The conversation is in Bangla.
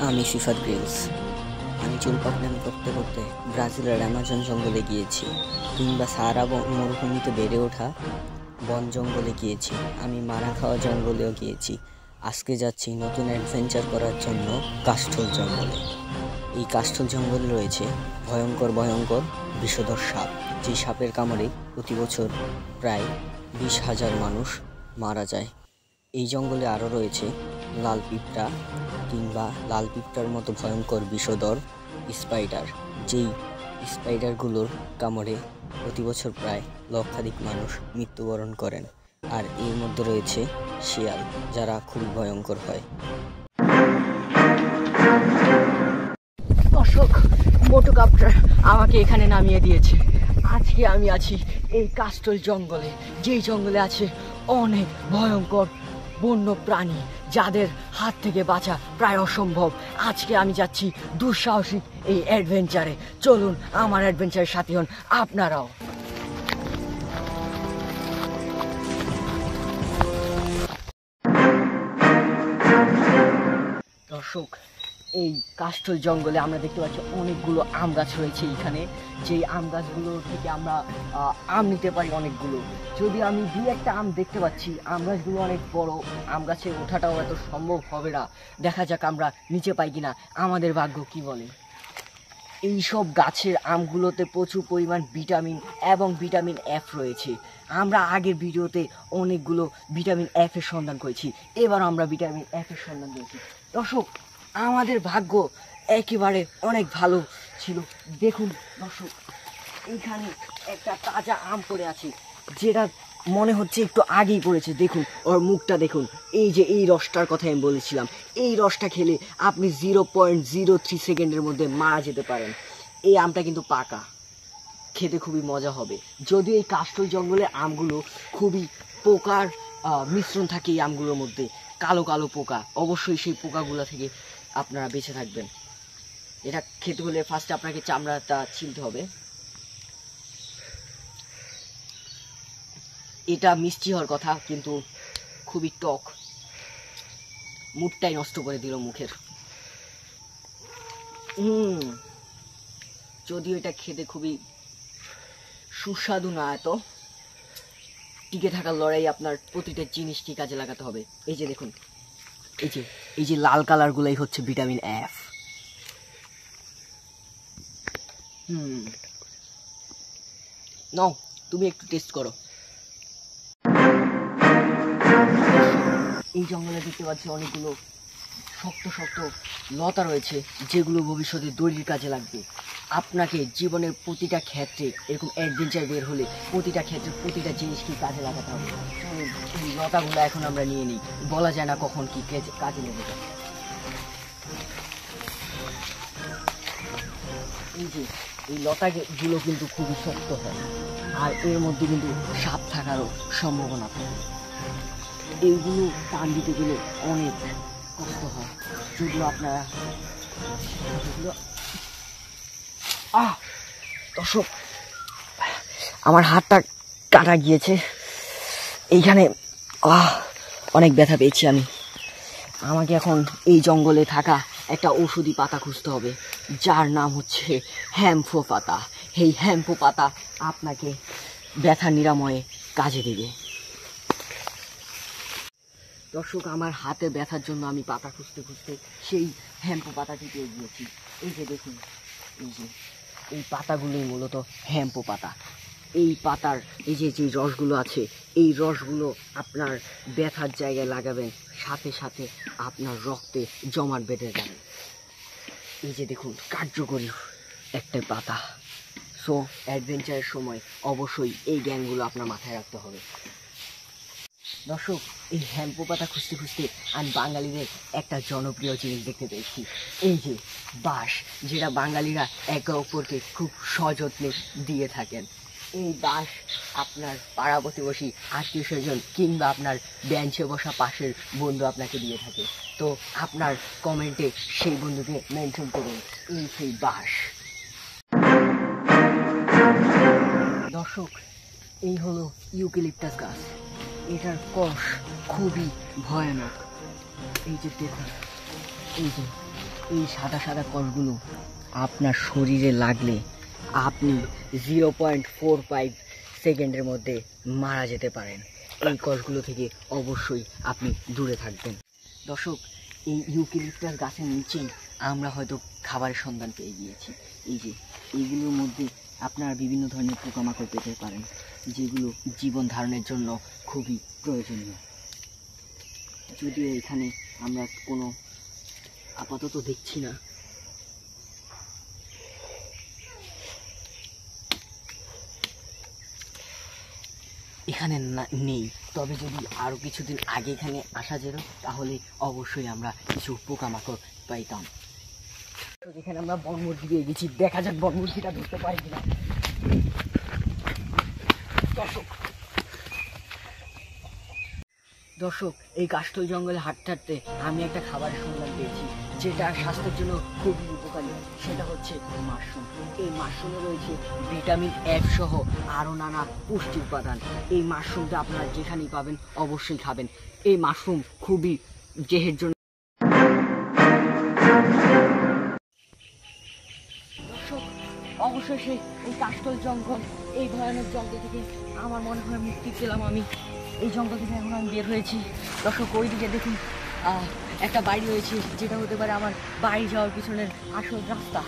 আমি সিফাত গ্রিলস। আমি চুল পাকনামি করতে করতে ব্রাজিলের অ্যামাজন জঙ্গলে গিয়েছি, কিংবা সাহারা মরুভূমিতে বেড়ে ওঠা বন জঙ্গলে গিয়েছি, আমি মারা খাওয়া জঙ্গলেও গিয়েছি। আজকে যাচ্ছি নতুন অ্যাডভেঞ্চার করার জন্য কাষ্ঠল জঙ্গলে। এই কাষ্ঠল জঙ্গলে রয়েছে ভয়ঙ্কর ভয়ঙ্কর বিষধর সাপ, যে সাপের কামড়ে প্রতি বছর প্রায় 20,000 মানুষ মারা যায়। এই জঙ্গলে আরও রয়েছে লাল পিঁপড়া, কিংবা লাল পিঁপড়ার মতো ভয়ঙ্কর বিষধর স্পাইডার, যেই স্পাইডারগুলোর কামড়ে প্রতি বছর প্রায় লক্ষাধিক মানুষ মৃত্যুবরণ করেন। আর এর মধ্যে রয়েছে শিয়াল, যারা খুবই ভয়ঙ্কর হয়। দর্শক, মোটোকপ্টার আমাকে এখানে নামিয়ে দিয়েছে। আজকে আমি আছি এই কাষ্ঠল জঙ্গলে, যেই জঙ্গলে আছে অনেক ভয়ঙ্কর বন্য প্রাণী, যাদের হাত থেকে বাঁচা প্রায় অসম্ভব। আজকে আমি যাচ্ছি দুঃসাহসিক এই অ্যাডভেঞ্চারে। চলুন আমার অ্যাডভেঞ্চারের সাথী হন আপনারাও। দর্শক, এই কাষ্ঠল জঙ্গলে আমরা দেখতে পাচ্ছি অনেকগুলো আম গাছ রয়েছে এখানে, যেই আম গাছগুলো থেকে আমরা আম নিতে পারি অনেকগুলো। যদি আমি দুই একটা আম দেখতে পাচ্ছি, আম গাছগুলো অনেক বড়, আম গাছে ওঠাটাও এত সম্ভব হবে না। দেখা যাক আমরা নিচে পাই কিনা, আমাদের ভাগ্য কি বলে। এইসব গাছের আমগুলোতে প্রচুর পরিমাণ ভিটামিন এবং ভিটামিন এফ রয়েছে। আমরা আগের ভিডিওতে অনেকগুলো ভিটামিন এফ এর সন্ধান করেছি, এবার আমরা ভিটামিন এফ এর সন্ধান করেছি। দর্শক, আমাদের ভাগ্য একেবারে অনেক ভালো ছিল। দেখুন দর্শক, এইখানে একটা তাজা আম পড়ে আছে, যেটা মনে হচ্ছে একটু আগেই পড়েছে। দেখুন ওর মুখটা দেখুন। এই যে এই রসটার কথা আমি বলেছিলাম, এই রসটা খেলে আপনি 0.03 সেকেন্ডের মধ্যে মারা যেতে পারেন। এই আমটা কিন্তু পাকা, খেতে খুবই মজা হবে। যদিও এই কাষ্ঠল জঙ্গলের আমগুলো খুবই পোকার মিশ্রণ থাকে এই আমগুলোর মধ্যে, কালো কালো পোকা। অবশ্যই সেই পোকাগুলো থেকে আপনারা বেঁচে থাকবেন। এটা খেতে হলে ফার্স্টে আপনাকে চামড়াটা ছিলতে হবে। এটা মিষ্টি হওয়ার কথা, কিন্তু খুবই টক, মুখটাই নষ্ট করে দিল মুখের। যদিও এটা খেতে খুবই সুস্বাদু না, এত টিকে থাকার লড়াই আপনার প্রতিটা জিনিসকে কাজে লাগাতে হবে। এই যে দেখুন, এই যে লাল কালার গুলাই হচ্ছে ভিটামিন এফ। নাও, তুমি একটু টেস্ট করো। এই জঙ্গলে দেখতে পাচ্ছি অনেকগুলো শক্ত শক্ত লতা রয়েছে, যেগুলো ভবিষ্যতে দড়ির কাজে লাগবে। আপনাকে জীবনের প্রতিটা ক্ষেত্রে এরকম অ্যাডভেঞ্চার বের হলে প্রতিটা ক্ষেত্রে প্রতিটা জিনিসকে কাজে লাগাতে হবে। এই লতাগুলো এখন আমরা নিয়ে নিই, বলা যায় না কখন কি কাজে লেগে যায়। এই যে এই লতাগুলো কিন্তু খুবই শক্ত হয়, আর এর মধ্যে কিন্তু সাপ থাকারও সম্ভাবনা থাকে। এইগুলো টান দিতে গেলে অনেক কষ্ট হয়, যদিও আপনারা দর্শক, আমার হাতটা কাটা গিয়েছে এইখানে, অনেক ব্যথা পেয়েছি আমি। আমাকে এখন এই জঙ্গলে থাকা একটা ঔষধি পাতা খুঁজতে হবে, যার নাম হচ্ছে হ্যাম্পো পাতা। এই হ্যাম্পো পাতা আপনাকে ব্যথা নিরাময়ে কাজে দেবে। দর্শক, আমার হাতে ব্যথার জন্য আমি পাতা খুঁজতে খুঁজতে সেই হ্যাম্পো পাতাটি পেয়ে গিয়েছি। এই যে দেখুন, এই পাতাগুলোই মূলত হ্যাম্পো পাতা। এই পাতার এই যে রসগুলো আছে, এই রসগুলো আপনার ব্যথার জায়গায় লাগাবেন, সাথে সাথে আপনার রক্তে জমাট বেঁধে যাবে। এই যে দেখুন, কার্যকরী একটা পাতা। সো অ্যাডভেঞ্চারের সময় অবশ্যই এই জ্ঞানগুলো আপনার মাথায় রাখতে হবে। দর্শক, এই হ্যাম্পো পাতা খুঁজতে খুঁজতে আমি বাঙালিদের একটা জনপ্রিয় জিনিস দেখতে পেয়েছি, এই যে বাঁশ, যেটা বাঙালিরা একে অপরকে খুব সযত্নে দিয়ে থাকেন। এই বাঁশ আপনার পাড়া প্রতিবেশী, আত্মীয় স্বজন, কিংবা আপনার বেঞ্চে বসা পাশের বন্ধু আপনাকে দিয়ে থাকে। তো আপনার কমেন্টে সেই বন্ধুকে মেনশন করুন, এই সেই বাঁশ। দর্শক, এই হলো ইউক্যালিপটাস গাছ। এটার কষ খুবই ভয়ানক। এই যে দেখুন, এই যে এই সাদা সাদা কষগুলো আপনার শরীরে লাগলে আপনি 0.45 সেকেন্ডের মধ্যে মারা যেতে পারেন। এই কষগুলো থেকে অবশ্যই আপনি দূরে থাকবেন। দর্শক, এই ইউক্যালিপটাস গাছের নিচেই আমরা হয়তো খাবারের সন্ধান পেয়ে গিয়েছি। এই যে এইগুলোর মধ্যে আপনারা বিভিন্ন ধরনের পোকামাকড় পেতে পারেন, যেগুলো জীবন ধারণের জন্য খুবই প্রয়োজনীয়। যদিও এখানে আমরা কোনো আপাতত দেখছি না। এখানে নেই, তবে যদি আরও কিছুদিন আগে এখানে আসা যেত তাহলে অবশ্যই আমরা কিছু পোকামাকড় পাইতাম। এখানে আমরা বনমুরগি পেয়ে গেছি, দেখা যাক বনমুরগিটা ধরতে পারি কিনা। দর্শক, এই কাষ্ঠল জঙ্গলে হাঁটতে হাঁটতে আমি একটা খাবারের সন্ধান পেয়েছি, যেটা স্বাস্থ্যের জন্য খুবই উপকারী। সেটা হচ্ছে মাশরুম। এই মাশরুমে রয়েছে ভিটামিন এফ সহ আরও নানা পুষ্টি উপাদান। এই মাশরুমটা আপনারা যেখানেই পাবেন অবশ্যই খাবেন। এই মাশরুম খুবই দেহের জন্য। দর্শক, অবশেষে এই কাষ্ঠল জঙ্গল, এই ভয়ানক জঙ্গল থেকে আমার মনে হয় মুক্তি পেলাম আমি। এই জঙ্গল থেকে এখন আমি বের হয়েছি। দর্শক, ওই দিকে দেখুন একটা বাড়ি রয়েছে, যেটা হতে পারে আমার বাড়ি যাওয়ার পিছনের আসল রাস্তা।